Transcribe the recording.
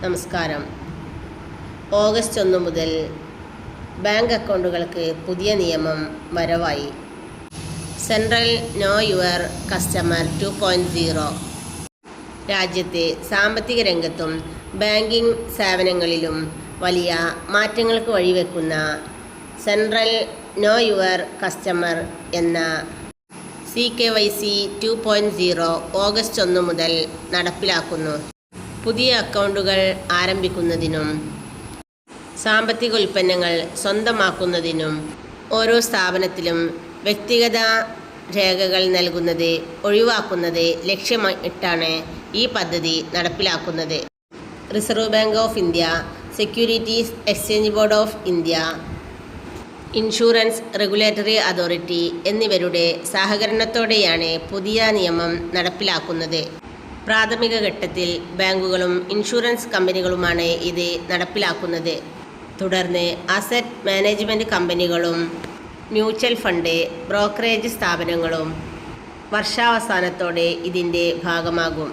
നമസ്കാരം. ഓഗസ്റ്റ് 1 മുതൽ ബാങ്ക് അക്കൗണ്ടുകൾക്ക് പുതിയ നിയമം വരവായി. സെൻട്രൽ നോ യുവർ കസ്റ്റമർ 2.0 രാജ്യത്തെ സാമ്പത്തിക രംഗത്തും ബാങ്കിംഗ് സേവനങ്ങളിലും വലിയ മാറ്റങ്ങൾക്ക് വഴിവെക്കുന്ന സെൻട്രൽ നോ യുവർ കസ്റ്റമർ എന്ന CKYC 2.0 ഓഗസ്റ്റ് 1 മുതൽ നടപ്പിലാക്കുന്നു. പുതിയ അക്കൗണ്ടുകൾ ആരംഭിക്കുന്നതിനും സാമ്പത്തിക ഉൽപ്പന്നങ്ങൾ സ്വന്തമാക്കുന്നതിനും ഓരോ സ്ഥാപനത്തിലും വ്യക്തിഗത രേഖകൾ നൽകുന്നത് ഒഴിവാക്കുന്നത് ലക്ഷ്യമിട്ടാണ് ഈ പദ്ധതി നടപ്പിലാക്കുന്നത്. Reserve bank of India, securities exchange board of India, insurance regulatory authority എന്നിവരുടെ സഹകരണത്തോടെയാണ് പുതിയ നിയമം നടപ്പിലാക്കുന്നത്. പ്രാഥമിക ഘട്ടത്തിൽ ബാങ്കുകളും ഇൻഷുറൻസ് കമ്പനികളുമാണ് ഇത് നടപ്പിലാക്കുന്നത്. തുടർന്ന് അസറ്റ് മാനേജ്മെൻറ്റ് കമ്പനികളും മ്യൂച്വൽ ഫണ്ട് ബ്രോക്കറേജ് സ്ഥാപനങ്ങളും വർഷാവസാനത്തോടെ ഇതിൻ്റെ ഭാഗമാകും.